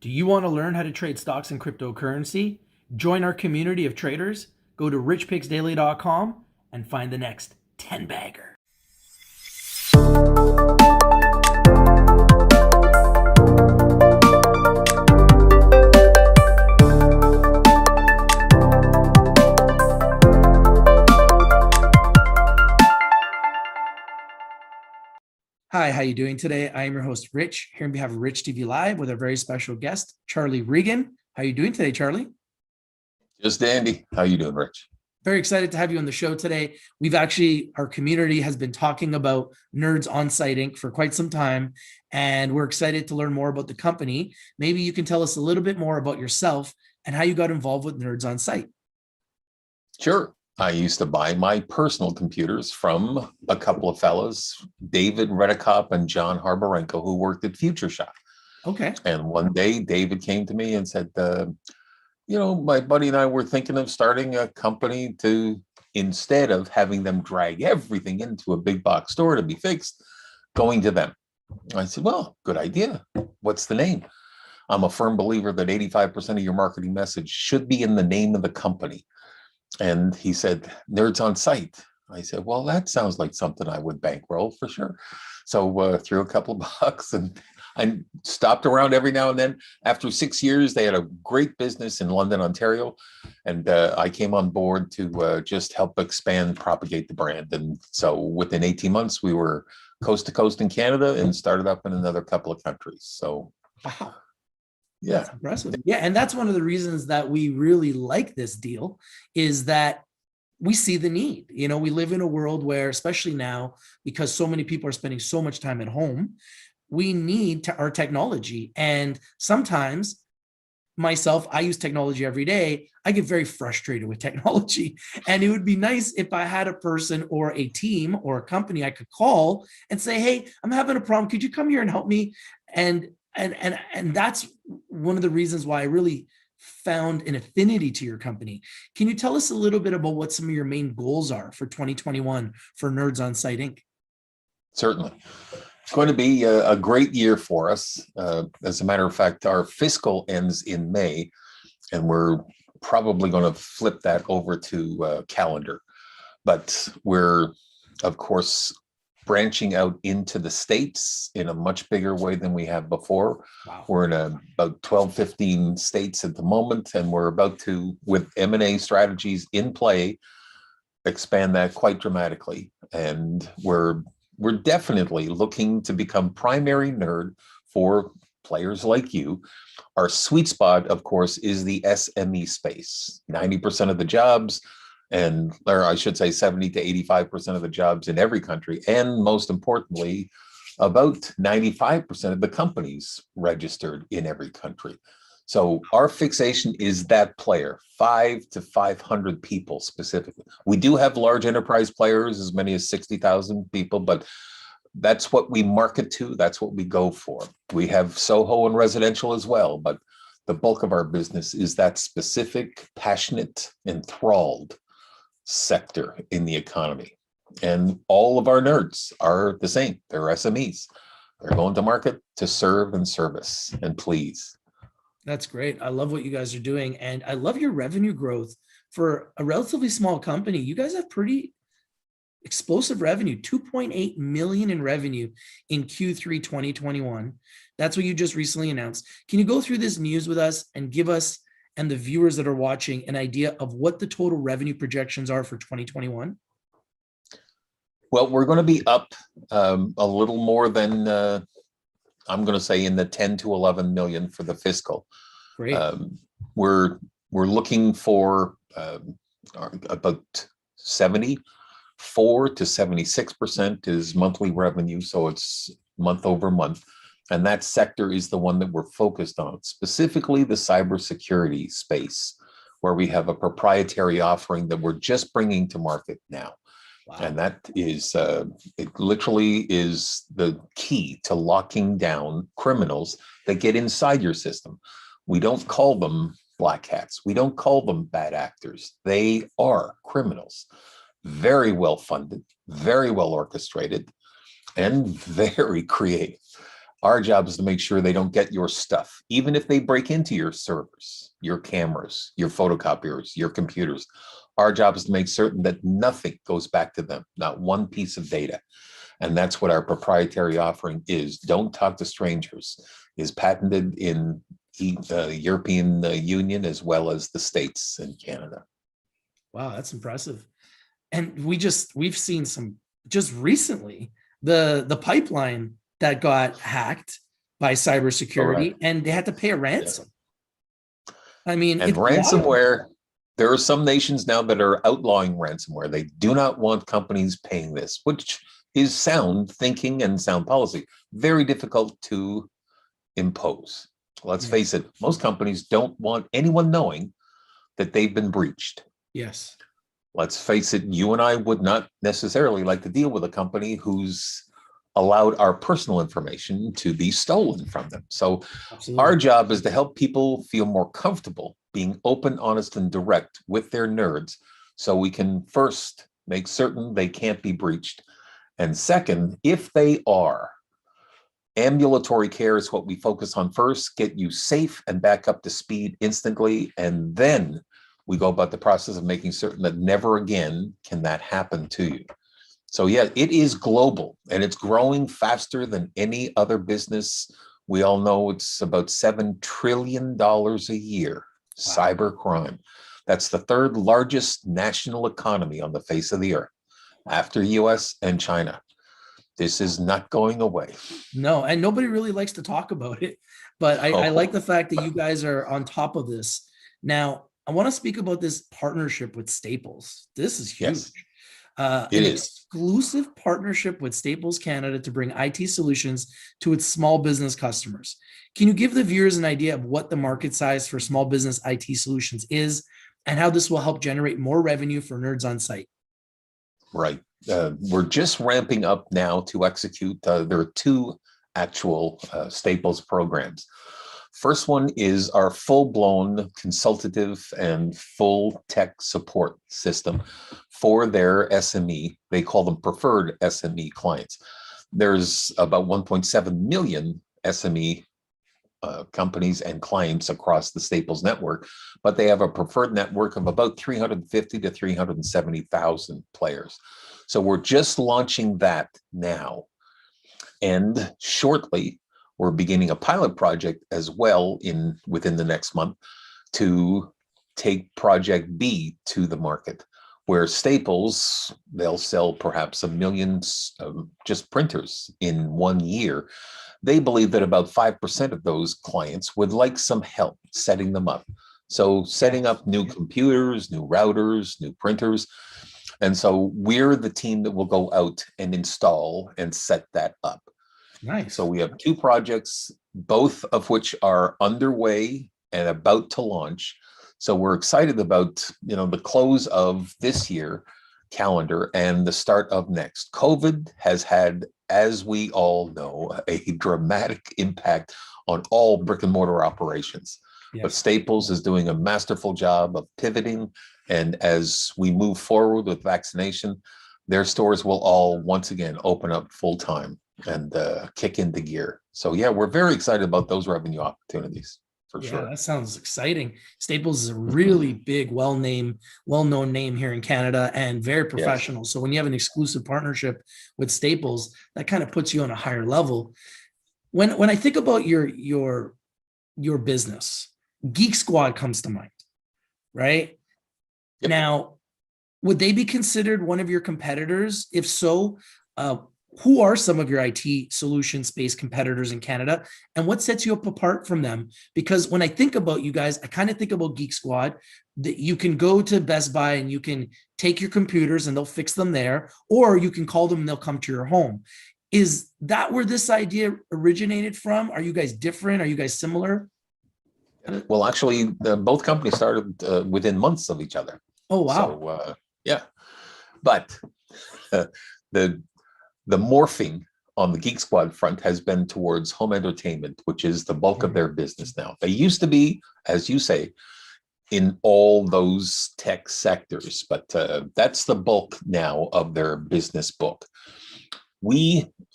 Do you want to learn how to trade stocks and cryptocurrency? Join our community of traders. Go to richpicksdaily.com and find the next 10 bagger. Hi, how you doing today? I am your host, Rich, here on behalf of Rich TV Live with a very special guest, Charlie Regan. How are you doing today, Charlie? Just dandy. How you doing, Rich? Very excited to have you on the show today. Our community has been talking about Nerds On Site Inc. for quite some time, and we're excited to learn more about the company. Maybe you can tell us a little bit more about yourself and how you got involved with Nerds On Site. Sure. I used to buy my personal computers from a couple of fellows, David Redekop and John Harbarenko, who worked at Future Shop. Okay. And one day, David came to me and said, my buddy and I were thinking of starting a company to, instead of having them drag everything into a big box store to be fixed, going to them. I said, well, good idea. What's the name? I'm a firm believer that 85% of your marketing message should be in the name of the company. And he said, Nerds On Site. I said, well, that sounds like something I would bankroll for sure. So threw a couple of bucks and I stopped around every now and then. After 6 years, they had a great business in London, Ontario. And I came on board to just help expand, propagate the brand. And so within 18 months, we were coast to coast in Canada and started up in another couple of countries. So wow. Yeah. That's impressive. Yeah. And that's one of the reasons that we really like this deal is that we see the need. We live in a world where, especially now, because so many people are spending so much time at home, we need our technology. And sometimes myself, I use technology every day. I get very frustrated with technology. And it would be nice if I had a person or a team or a company I could call and say, hey, I'm having a problem. Could you come here and help me? And that's one of the reasons why I really found an affinity to your company. Can you tell us a little bit about what some of your main goals are for 2021 for Nerds On Site Inc.? Certainly. It's going to be a great year for us. As a matter of fact, our fiscal ends in May, and we're probably going to flip that over to calendar. But we're, of course, branching out into the States in a much bigger way than we have before. Wow. We're in about 12, 15 states at the moment, and we're about to, with M&A strategies in play, expand that quite dramatically. And we're definitely looking to become primary nerd for players like you. Our sweet spot, of course, is the SME space. 90% of the jobs, or I should say 70 to 85% of the jobs in every country, and most importantly, about 95% of the companies registered in every country. So our fixation is that player, 5 to 500 people specifically. We do have large enterprise players, as many as 60,000 people, but that's what we market to. That's what we go for. We have Soho and residential as well, but the bulk of our business is that specific, passionate, enthralled sector in the economy. And all of our nerds are the same. They're SMEs. They're going to market to serve and service and please. That's great. I love what you guys are doing. And I love your revenue growth for a relatively small company. You guys have pretty explosive revenue, 2.8 million in revenue in Q3 2021. That's what you just recently announced. Can you go through this news with us and give us and the viewers that are watching an idea of what the total revenue projections are for 2021? Well, we're going to be up a little more than, I'm going to say, in the 10 to 11 million for the fiscal. Great. We're looking for about 74 to 76% is monthly revenue. So it's month over month. And that sector is the one that we're focused on, specifically the cybersecurity space, where we have a proprietary offering that we're just bringing to market now. Wow. And that is, it literally is the key to locking down criminals that get inside your system. We don't call them black hats. We don't call them bad actors. They are criminals, very well funded, very well orchestrated, and very creative. Our job is to make sure they don't get your stuff, even if they break into your servers, your cameras, your photocopiers, your computers. Our job is to make certain that nothing goes back to them, not one piece of data. And that's what our proprietary offering is. Don't talk to strangers is patented in the European Union as well as the States and Canada. Wow, that's impressive. And we've seen some just recently, the pipeline that got hacked by cybersecurity, and they had to pay a ransom. Yeah. I mean, and ransomware, there are some nations now that are outlawing ransomware. They do not want companies paying this, which is sound thinking and sound policy. Very difficult to impose. Let's face it, most companies don't want anyone knowing that they've been breached. Yes. Let's face it, you and I would not necessarily like to deal with a company who's allowed our personal information to be stolen from them. So absolutely, our job is to help people feel more comfortable being open, honest, and direct with their nerds, so we can first make certain they can't be breached. And second, if they are, ambulatory care is what we focus on first, get you safe and back up to speed instantly. And then we go about the process of making certain that never again can that happen to you. So yeah, it is global and it's growing faster than any other business. We all know it's about $7 trillion a year, wow, cyber crime. That's the third largest national economy on the face of the earth, after US and China. This is not going away. No, and nobody really likes to talk about it, but I like the fact that you guys are on top of this. Now, I want to speak about this partnership with Staples. This is huge. Yes. An exclusive partnership with Staples Canada to bring IT solutions to its small business customers. Can you give the viewers an idea of what the market size for small business IT solutions is and how this will help generate more revenue for Nerds on Site? Right. We're just ramping up now to execute. There are two actual Staples programs. First one is our full-blown consultative and full tech support system for their SME. They call them preferred SME clients. There's about 1.7 million SME companies and clients across the Staples network, but they have a preferred network of about 350 to 370,000 players. So we're just launching that now. And shortly, we're beginning a pilot project as well within the next month to take Project B to the market, where Staples, they'll sell perhaps 1 million just printers in 1 year. They believe that about 5% of those clients would like some help setting them up. So setting up new computers, new routers, new printers. And so we're the team that will go out and install and set that up. Nice. So we have two projects, both of which are underway and about to launch. So we're excited about, the close of this year calendar and the start of next. COVID has had, as we all know, a dramatic impact on all brick and mortar operations. Yes. But Staples is doing a masterful job of pivoting. And as we move forward with vaccination, their stores will all once again open up full time and kick into gear. So yeah, we're very excited about those revenue opportunities for sure. That sounds exciting. Staples is a really big, well-known name here in Canada and very professional. Yes. So when you have an exclusive partnership with Staples, that kind of puts you on a higher level. When I think about your business, Geek Squad comes to mind, right? Yep. Now, would they be considered one of your competitors? If so, who are some of your IT solution-based competitors in Canada, and what sets you apart from them? Because when I think about you guys, I kind of think about Geek Squad, that you can go to Best Buy and you can take your computers and they'll fix them there, or you can call them and they'll come to your home. Is that where this idea originated from? Are you guys different? Are you guys similar? Well, actually, both companies started within months of each other. Oh, wow. So, yeah. But the morphing on the Geek Squad front has been towards home entertainment, which is the bulk of their business now. They used to be, as you say, in all those tech sectors, but that's the bulk now of their business book.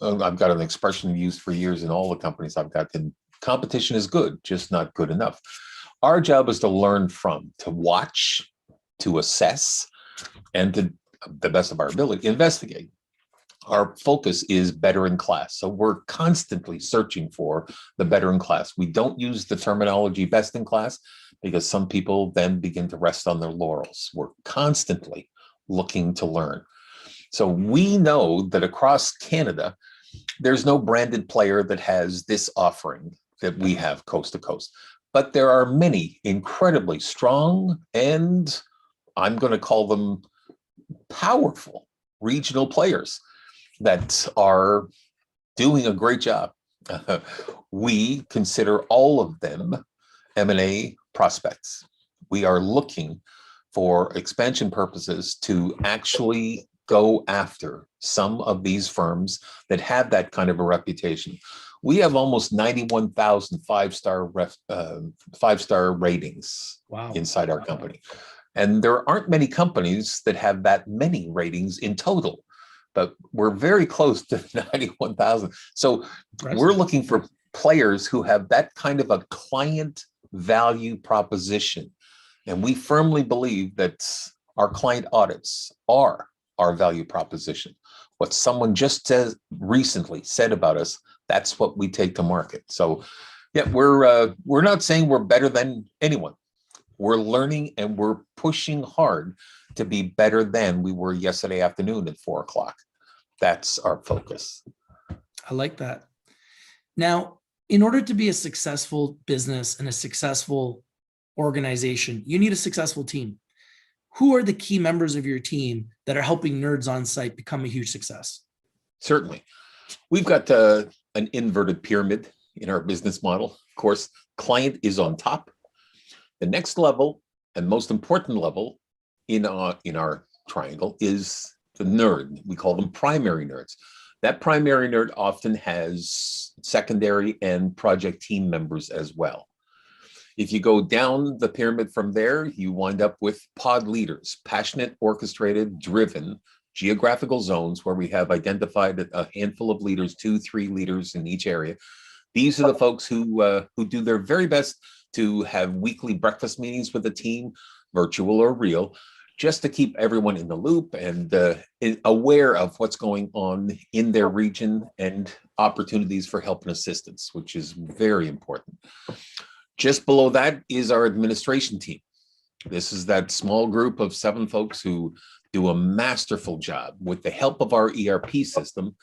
I've got an expression used for years in all the companies I've got, and competition is good, just not good enough. Our job is to learn from, to watch, to assess, and to the best of our ability, investigate. Our focus is better in class. So we're constantly searching for the better in class. We don't use the terminology best in class because some people then begin to rest on their laurels. We're constantly looking to learn. So we know that across Canada, there's no branded player that has this offering that we have coast to coast. But there are many incredibly strong, and I'm going to call them powerful regional players that are doing a great job. We consider all of them M&A prospects. We are looking for expansion purposes to actually go after some of these firms that have that kind of a reputation. We have almost 91,000 five-star ratings. Wow. Inside our company. And there aren't many companies that have that many ratings in total, but we're very close to 91,000. So we're looking for players who have that kind of a client value proposition. And we firmly believe that our client audits are our value proposition. What someone just recently said about us, that's what we take to market. So yeah, we're not saying we're better than anyone. We're learning and we're pushing hard to be better than we were yesterday afternoon at 4 o'clock. That's our focus. I like that. Now, in order to be a successful business and a successful organization, you need a successful team. Who are the key members of your team that are helping Nerds on Site become a huge success? Certainly. We've got an inverted pyramid in our business model. Of course, client is on top. The next level and most important level in our triangle is the nerd. We call them primary nerds. That primary nerd often has secondary and project team members as well. If you go down the pyramid from there, you wind up with pod leaders, passionate, orchestrated, driven geographical zones where we have identified a handful of leaders, 2-3 leaders in each area. These are the folks who do their very best to have weekly breakfast meetings with the team, virtual or real, just to keep everyone in the loop and aware of what's going on in their region and opportunities for help and assistance, which is very important. Just below that is our administration team. This is that small group of 7 folks who do a masterful job. With the help of our ERP system,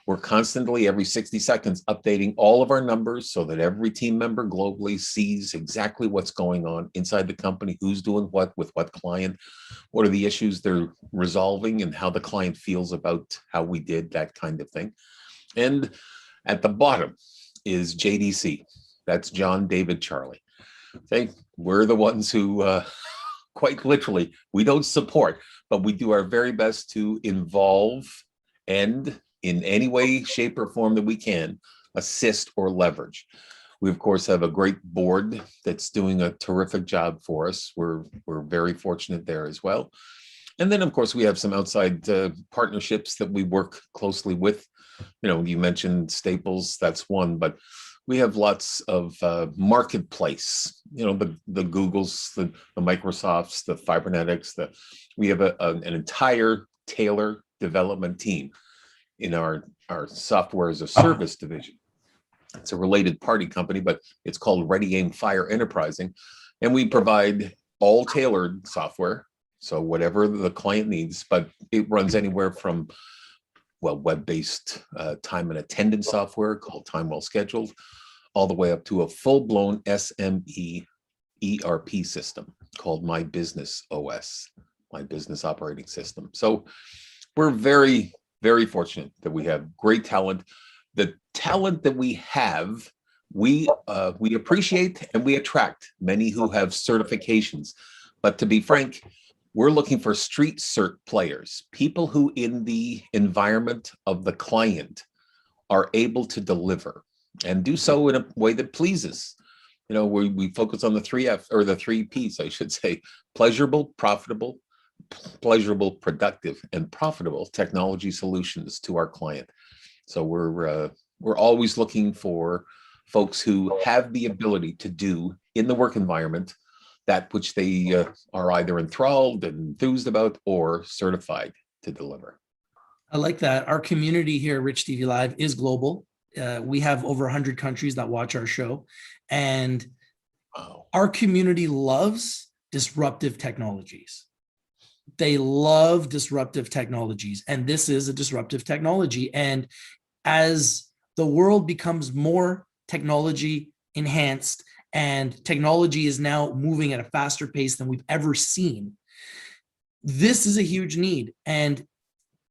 we're constantly, every 60 seconds, updating all of our numbers so that every team member globally sees exactly what's going on inside the company, who's doing what with what client, what are the issues they're resolving, and how the client feels about how we did that kind of thing. And at the bottom is JDC. That's John, David, Charlie. Okay, we're the ones who, quite literally, we don't support, but we do our very best to involve and in any way, shape, or form that we can, assist or leverage. We, of course, have a great board that's doing a terrific job for us. We're very fortunate there as well. And then, of course, we have some outside partnerships that we work closely with. You know, you mentioned Staples, that's one, but we have lots of marketplace, you know, the Googles, the Microsofts, the Fibernetics, we have an entire Taylor development team in our software as a service division. It's a related party company, but it's called Ready Aim Fire Enterprising. And we provide all tailored software. So whatever the client needs, but it runs anywhere from, well, web-based time and attendance software called Time Well Scheduled, all the way up to a full-blown SME ERP system called My Business OS, My Business Operating System. So we're very, very fortunate that we have great talent. The talent that we have, we appreciate and we attract many who have certifications. But to be frank, we're looking for street cert players, people who in the environment of the client are able to deliver and do so in a way that pleases. You know, we focus on the 3F or the 3 Ps, I should say: pleasurable, productive, and profitable technology solutions to our client. So we're always looking for folks who have the ability to do in the work environment that which they are either enthralled and enthused about or certified to deliver. I like that. Our community here at Rich TV Live is global. We have over 100 countries that watch our show, and our community loves disruptive technologies. They love disruptive technologies, and this is a disruptive technology. And as the world becomes more technology enhanced and technology is now moving at a faster pace than we've ever seen, this is a huge need. And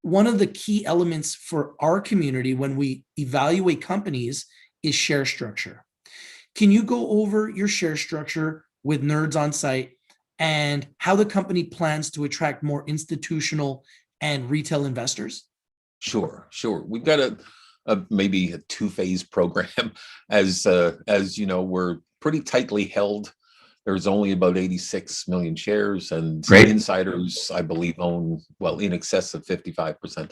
one of the key elements for our community when we evaluate companies is share structure. Can you go over your share structure with Nerds on Site and how the company plans to attract more institutional and retail investors? Sure. We've got maybe a two-phase program. As you know, we're pretty tightly held. There's only about 86 million shares, and Great. Insiders, I believe, own, well, in excess of 55%.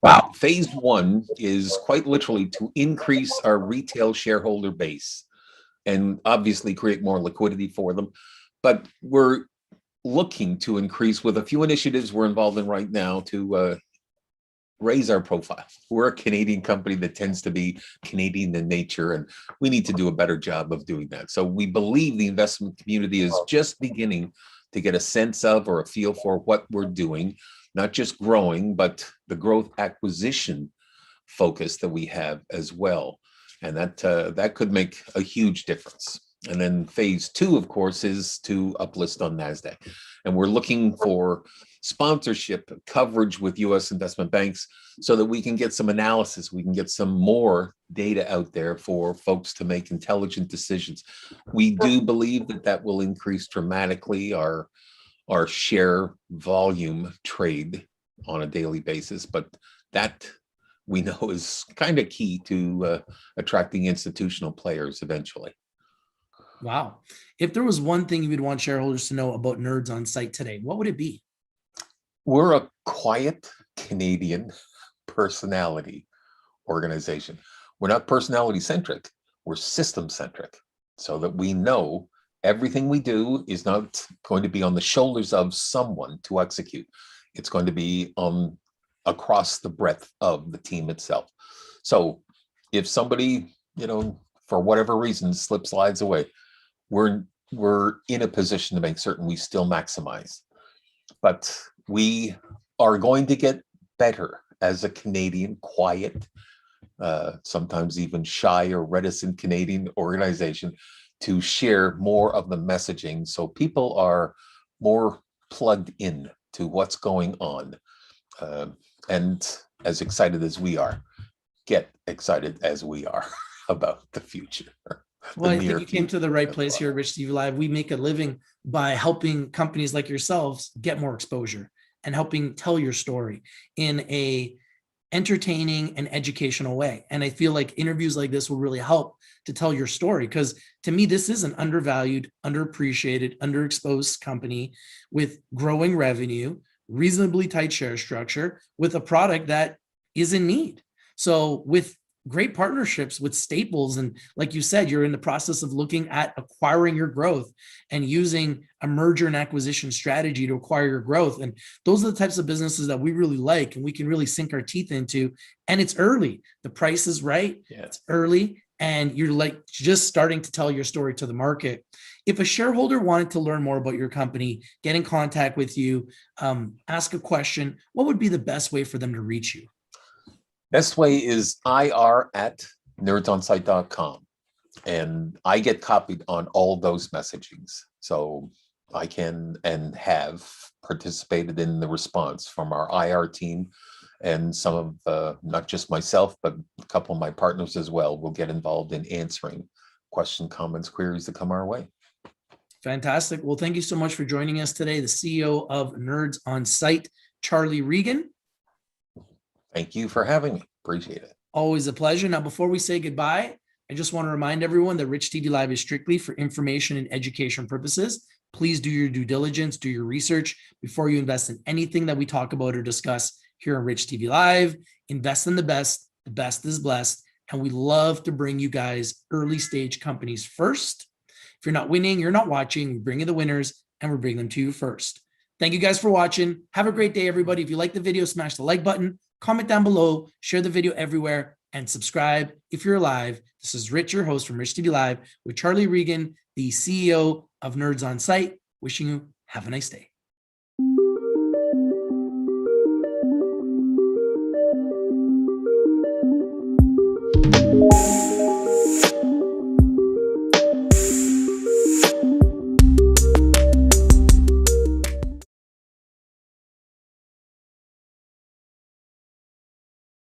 Wow. Phase one is quite literally to increase our retail shareholder base and obviously create more liquidity for them. But we're looking to increase with a few initiatives we're involved in right now to raise our profile. We're a Canadian company that tends to be Canadian in nature, and we need to do a better job of doing that. So we believe the investment community is just beginning to get a sense of or a feel for what we're doing, not just growing, but the growth acquisition focus that we have as well. And that could make a huge difference. And then phase two, of course, is to uplist on NASDAQ. And we're looking for sponsorship coverage with US investment banks so that we can get some analysis, we can get some more data out there for folks to make intelligent decisions. We do believe that that will increase dramatically our share volume trade on a daily basis, but that we know is kind of key to attracting institutional players eventually. Wow. If there was one thing you would want shareholders to know about Nerds on Site today, what would it be? We're a quiet Canadian personality organization. We're not personality centric, we're system centric, so that we know everything we do is not going to be on the shoulders of someone to execute. It's going to be across the breadth of the team itself. So if somebody, for whatever reason, slides away, we're in a position to make certain we still maximize. But we are going to get better as a Canadian, quiet, sometimes even shy or reticent Canadian organization to share more of the messaging so people are more plugged in to what's going on. And as excited as we are, get excited as we are about the future. Well, I think you came to the right place here at Rich TV Live. We make a living by helping companies like yourselves get more exposure and helping tell your story in a entertaining and educational way. And I feel like interviews like this will really help to tell your story, because to me, this is an undervalued, underappreciated, underexposed company with growing revenue, reasonably tight share structure, with a product that is in need. So with great partnerships with staples, and like you said, you're in the process of looking at acquiring your growth and using a merger and acquisition strategy to acquire your growth. And those are the types of businesses that we really like and we can really sink our teeth into. And it's early. The price is right. Yeah. It's early. And you're like just starting to tell your story to the market. If a shareholder wanted to learn more about your company, get in contact with you, ask a question, what would be the best way for them to reach you? Best way is ir@nerdsonsite.com. And I get copied on all those messagings. So I can and have participated in the response from our IR team, and some of, not just myself, but a couple of my partners as well will get involved in answering questions, comments, queries that come our way. Fantastic. Well, thank you so much for joining us today. The CEO of Nerds on Site, Charlie Regan. Thank you for having me. Appreciate it. Always a pleasure. Now, before we say goodbye, I just want to remind everyone that Rich TV Live is strictly for information and education purposes. Please do your due diligence, do your research before you invest in anything that we talk about or discuss here on Rich TV Live. Invest in the best, the best is blessed. And we love to bring you guys early stage companies first. If you're not winning, you're not watching. We bring you the winners and we bring them to you first. Thank you guys for watching. Have a great day, everybody. If you like the video, smash the like button, comment down below, share the video everywhere, and subscribe if you're live. This is Rich, your host from Rich TV Live with Charlie Regan, the CEO of Nerds on Site. Wishing you have a nice day.